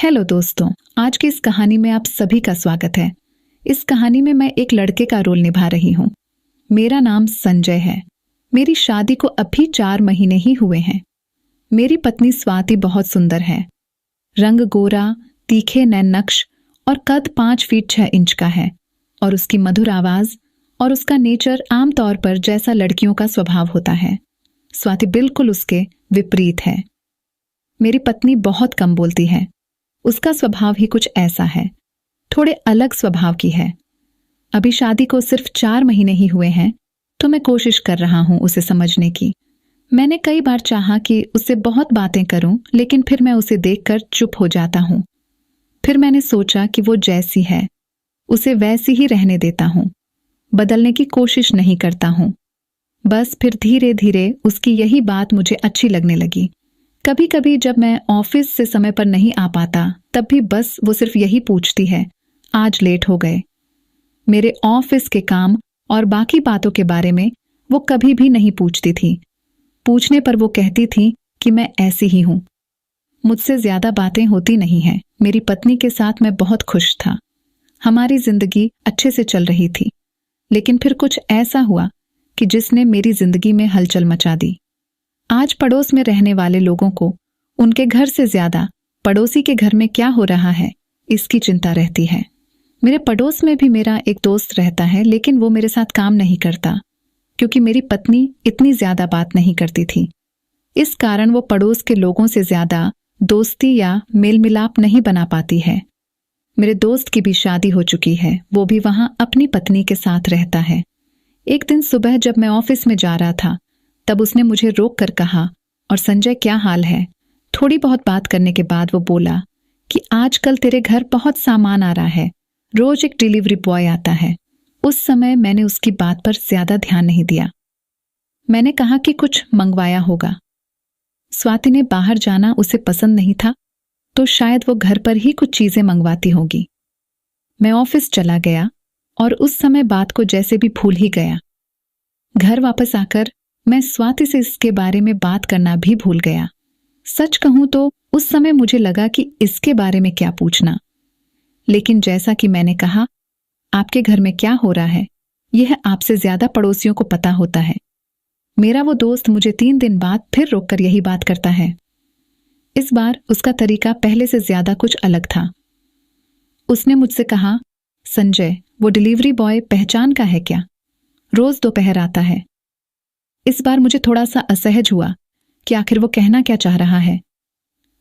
Hello दोस्तों, आज की इस कहानी में आप सभी का स्वागत है। इस कहानी में मैं एक लड़के का रोल निभा रही हूँ। मेरा नाम संजय है। मेरी शादी को अभी 4 महीने ही हुए हैं। मेरी पत्नी स्वाति बहुत सुंदर है। रंग गोरा, तीखे नैन नक्श और कद 5 फीट 6 इंच का है। और उसकी मधुर आवाज और उसका नेचर आमतौर पर जैसा लड़कियों का स्वभाव होता है, स्वाति बिल्कुल उसके विपरीत है। मेरी पत्नी बहुत कम बोलती है। उसका स्वभाव ही कुछ ऐसा है, थोड़े अलग स्वभाव की है। अभी शादी को सिर्फ 4 महीने ही हुए हैं, तो मैं कोशिश कर रहा हूं उसे समझने की। मैंने कई बार चाहा कि उससे बहुत बातें करूं, लेकिन फिर मैं उसे देखकर चुप हो जाता हूं। फिर मैंने सोचा कि वो जैसी है उसे वैसी ही रहने देता हूं, बदलने की कोशिश नहीं करता हूं। बस फिर धीरे धीरे उसकी यही बात मुझे अच्छी लगने लगी। कभी कभी जब मैं ऑफिस से समय पर नहीं आ पाता, तब भी बस वो सिर्फ यही पूछती है, आज लेट हो गए। मेरे ऑफिस के काम और बाकी बातों के बारे में वो कभी भी नहीं पूछती थी। पूछने पर वो कहती थी कि मैं ऐसी ही हूं। मुझसे ज्यादा बातें होती नहीं हैं। मेरी पत्नी के साथ मैं बहुत खुश था। हमारी जिंदगी अच्छे से चल रही थी, लेकिन फिर कुछ ऐसा हुआ कि जिसने मेरी जिंदगी में हलचल मचा दी। आज पड़ोस में रहने वाले लोगों को उनके घर से ज्यादा पड़ोसी के घर में क्या हो रहा है, इसकी चिंता रहती है। मेरे पड़ोस में भी मेरा एक दोस्त रहता है, लेकिन वो मेरे साथ काम नहीं करता, क्योंकि मेरी पत्नी इतनी ज्यादा बात नहीं करती थी। इस कारण वो पड़ोस के लोगों से ज्यादा दोस्ती या मेल मिलाप नहीं बना पाती है। मेरे दोस्त की भी शादी हो चुकी है, वो भी वहां अपनी पत्नी के साथ रहता है। एक दिन सुबह जब मैं ऑफिस में जा रहा था, तब उसने मुझे रोक कर कहा, और संजय क्या हाल है? थोड़ी बहुत बात करने के बाद वो बोला कि आजकल तेरे घर बहुत सामान आ रहा है, रोज एक डिलीवरी बॉय आता है। उस समय मैंने उसकी बात पर ज्यादा ध्यान नहीं दिया। मैंने कहा कि कुछ मंगवाया होगा। स्वाति ने बाहर जाना उसे पसंद नहीं था, तो शायद वो घर पर ही कुछ चीजें मंगवाती होगी। मैं ऑफिस चला गया और उस समय बात को जैसे भी भूल ही गया। घर वापस आकर मैं स्वाति से इसके बारे में बात करना भी भूल गया। सच कहूं तो उस समय मुझे लगा कि इसके बारे में क्या पूछना, लेकिन जैसा कि मैंने कहा, आपके घर में क्या हो रहा है यह आपसे ज्यादा पड़ोसियों को पता होता है। मेरा वो दोस्त मुझे 3 दिन बाद फिर रोककर यही बात करता है। इस बार उसका तरीका पहले से ज्यादा कुछ अलग था। उसने मुझसे कहा, संजय, वो डिलीवरी बॉय पहचान का है क्या? रोज दोपहर आता है। इस बार मुझे थोड़ा सा असहज हुआ कि आखिर वो कहना क्या चाह रहा है।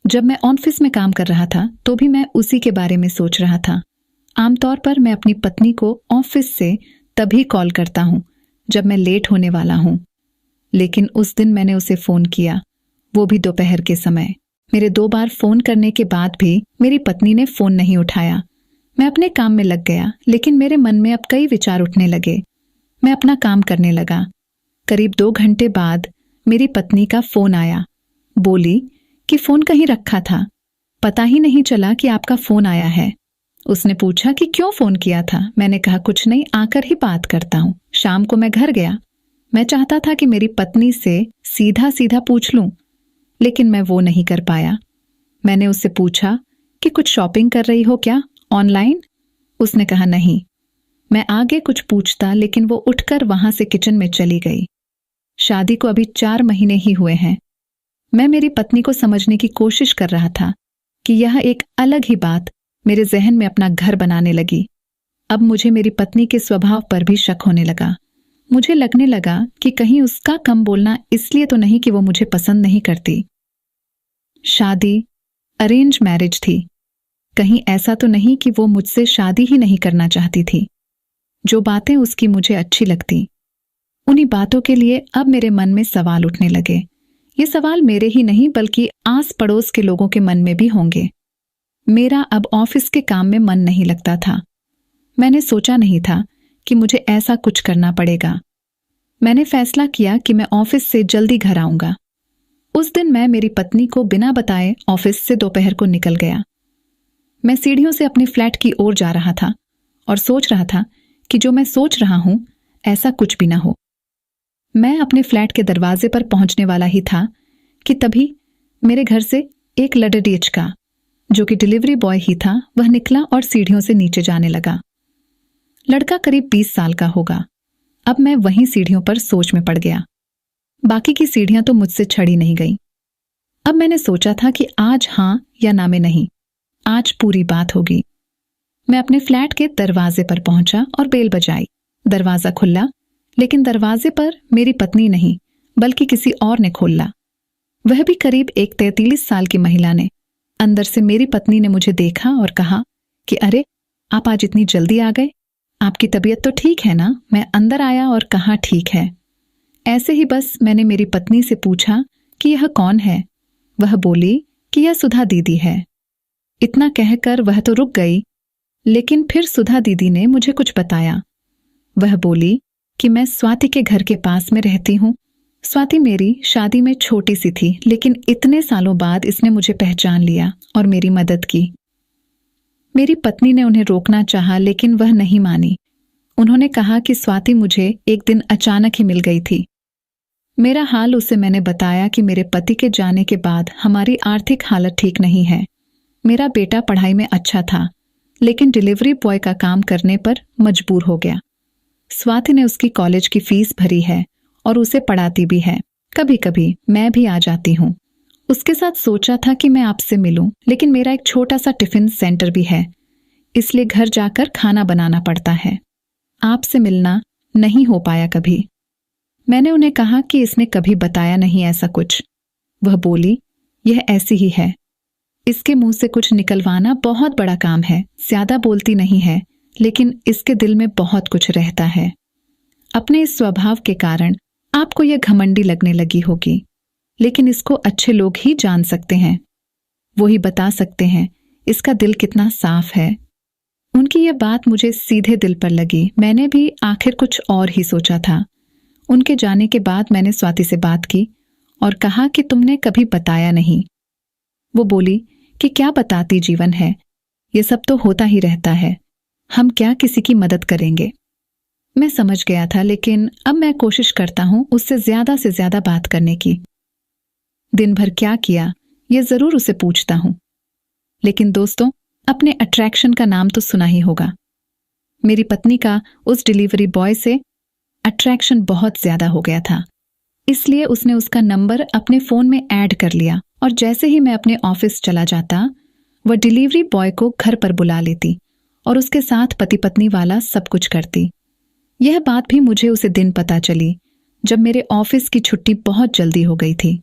जब मैं ऑफिस में काम कर रहा था, तो भी मैं उसी के बारे में सोच रहा था। आमतौर पर मैं अपनी पत्नी को ऑफिस से तभी कॉल करता हूं जब मैं लेट होने वाला हूं, लेकिन उस दिन मैंने उसे फोन किया, वो भी दोपहर के समय। मेरे 2 बार फोन करने के बाद भी मेरी पत्नी ने फोन नहीं उठाया। मैं अपने काम में लग गया, लेकिन मेरे मन में अब कई विचार उठने लगे। मैं अपना काम करने लगा। करीब 2 घंटे बाद मेरी पत्नी का फोन आया। बोली कि फोन कहीं रखा था, पता ही नहीं चला कि आपका फोन आया है। उसने पूछा कि क्यों फोन किया था। मैंने कहा, कुछ नहीं, आकर ही बात करता हूं। शाम को मैं घर गया। मैं चाहता था कि मेरी पत्नी से सीधा सीधा पूछ लूं, लेकिन मैं वो नहीं कर पाया। मैंने उससे पूछा कि कुछ शॉपिंग कर रही हो क्या ऑनलाइन? उसने कहा नहीं। मैं आगे कुछ पूछता, लेकिन वो उठकर वहां से किचन में चली गई। शादी को अभी 4 महीने ही हुए हैं। मैं मेरी पत्नी को समझने की कोशिश कर रहा था कि यह एक अलग ही बात मेरे जहन में अपना घर बनाने लगी। अब मुझे मेरी पत्नी के स्वभाव पर भी शक होने लगा। मुझे लगने लगा कि कहीं उसका कम बोलना इसलिए तो नहीं कि वो मुझे पसंद नहीं करती। शादी अरेंज मैरिज थी। कहीं ऐसा तो नहीं कि वो मुझसे शादी ही नहीं करना चाहती थी। जो बातें उसकी मुझे अच्छी लगती, उन्हीं बातों के लिए अब मेरे मन में सवाल उठने लगे। ये सवाल मेरे ही नहीं, बल्कि आस पड़ोस के लोगों के मन में भी होंगे। मेरा अब ऑफिस के काम में मन नहीं लगता था। मैंने सोचा नहीं था कि मुझे ऐसा कुछ करना पड़ेगा। मैंने फैसला किया कि मैं ऑफिस से जल्दी घर आऊंगा। उस दिन मैं मेरी पत्नी को बिना बताए ऑफिस से दोपहर को निकल गया। मैं सीढ़ियों से अपने फ्लैट की ओर जा रहा था और सोच रहा था कि जो मैं सोच रहा हूं ऐसा कुछ भी ना हो। मैं अपने फ्लैट के दरवाजे पर पहुंचने वाला ही था कि तभी मेरे घर से एक लड़डीच का जो कि डिलीवरी बॉय ही था, वह निकला और सीढ़ियों से नीचे जाने लगा। लड़का करीब 20 साल का होगा। अब मैं वहीं सीढ़ियों पर सोच में पड़ गया। बाकी की सीढ़ियां तो मुझसे चढ़ी नहीं गई। अब मैंने सोचा था कि आज हाँ या ना में नहीं, आज पूरी बात होगी। मैं अपने फ्लैट के दरवाजे पर पहुंचा और बेल बजाई। दरवाजा खुला, लेकिन दरवाजे पर मेरी पत्नी नहीं बल्कि किसी और ने खोला। वह भी करीब एक 43 साल की महिला ने। अंदर से मेरी पत्नी ने मुझे देखा और कहा कि अरे, आप आज इतनी जल्दी आ गए, आपकी तबीयत तो ठीक है ना? मैं अंदर आया और कहा ठीक है। ऐसे ही बस मैंने मेरी पत्नी से पूछा कि यह कौन है। वह बोली कि यह सुधा दीदी है। इतना कहकर वह तो रुक गई, लेकिन फिर सुधा दीदी ने मुझे कुछ बताया। वह बोली कि मैं स्वाति के घर के पास में रहती हूँ। स्वाति मेरी शादी में छोटी सी थी, लेकिन इतने सालों बाद इसने मुझे पहचान लिया और मेरी मदद की। मेरी पत्नी ने उन्हें रोकना चाहा, लेकिन वह नहीं मानी। उन्होंने कहा कि स्वाति मुझे एक दिन अचानक ही मिल गई थी। मेरा हाल उसे मैंने बताया कि मेरे पति के जाने के बाद हमारी आर्थिक हालत ठीक नहीं है। मेरा बेटा पढ़ाई में अच्छा था, लेकिन डिलीवरी बॉय का काम करने पर मजबूर हो गया। स्वाति ने उसकी कॉलेज की फीस भरी है और उसे पढ़ाती भी है। कभी कभी मैं भी आ जाती हूँ। उसके साथ सोचा था कि मैं आपसे मिलूं, लेकिन मेरा एक छोटा सा टिफिन सेंटर भी है, इसलिए घर जाकर खाना बनाना पड़ता है। आपसे मिलना नहीं हो पाया कभी। मैंने उन्हें कहा कि इसने कभी बताया नहीं ऐसा कुछ। वह बोली, यह ऐसी ही है। इसके मुंह से कुछ निकलवाना बहुत बड़ा काम है। ज्यादा बोलती नहीं है, लेकिन इसके दिल में बहुत कुछ रहता है। अपने इस स्वभाव के कारण आपको यह घमंडी लगने लगी होगी, लेकिन इसको अच्छे लोग ही जान सकते हैं। वो ही बता सकते हैं इसका दिल कितना साफ है। उनकी यह बात मुझे सीधे दिल पर लगी। मैंने भी आखिर कुछ और ही सोचा था। उनके जाने के बाद मैंने स्वाति से बात की और कहा कि तुमने कभी बताया नहीं। वो बोली कि क्या बताती जीवन है, ये सब तो होता ही रहता है, हम क्या किसी की मदद करेंगे। मैं समझ गया था, लेकिन अब मैं कोशिश करता हूं उससे से ज्यादा बात करने की। दिन भर क्या किया ये जरूर उसे पूछता हूं। लेकिन दोस्तों, अपने अट्रैक्शन का नाम तो सुना ही होगा। मेरी पत्नी का उस डिलीवरी बॉय से अट्रैक्शन बहुत ज्यादा हो गया था, इसलिए उसने उसका नंबर अपने फोन में ऐड कर लिया और जैसे ही मैं अपने ऑफिस चला जाता, वह डिलीवरी बॉय को घर पर बुला लेती और उसके साथ पति पत्नी वाला सब कुछ करती। यह बात भी मुझे उसे दिन पता चली जब मेरे ऑफिस की छुट्टी बहुत जल्दी हो गई थी।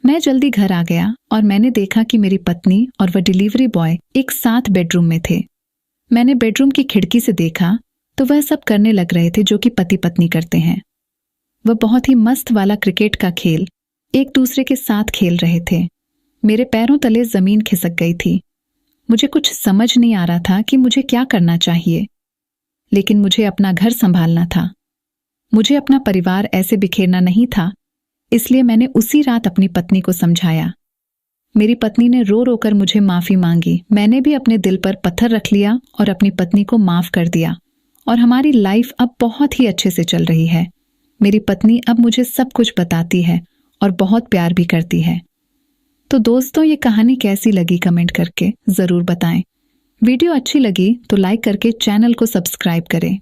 मैं जल्दी घर आ गया और मैंने देखा कि मेरी पत्नी और वह डिलीवरी बॉय एक साथ बेडरूम में थे। मैंने बेडरूम की खिड़की से देखा तो वह सब करने लग रहे थे जो कि पति पत्नी करते हैं। वह बहुत ही मस्त वाला क्रिकेट का खेल एक दूसरे के साथ खेल रहे थे। मेरे पैरों तले जमीन खिसक गई थी। मुझे कुछ समझ नहीं आ रहा था कि मुझे क्या करना चाहिए, लेकिन मुझे अपना घर संभालना था। मुझे अपना परिवार ऐसे बिखेरना नहीं था, इसलिए मैंने उसी रात अपनी पत्नी को समझाया। मेरी पत्नी ने रो रो कर मुझे माफी मांगी। मैंने भी अपने दिल पर पत्थर रख लिया और अपनी पत्नी को माफ कर दिया और हमारी लाइफ अब बहुत ही अच्छे से चल रही है। मेरी पत्नी अब मुझे सब कुछ बताती है और बहुत प्यार भी करती है। तो दोस्तों, ये कहानी कैसी लगी कमेंट करके जरूर बताएं। वीडियो अच्छी लगी तो लाइक करके चैनल को सब्सक्राइब करें।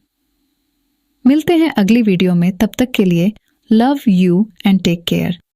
मिलते हैं अगली वीडियो में, तब तक के लिए love you and take care.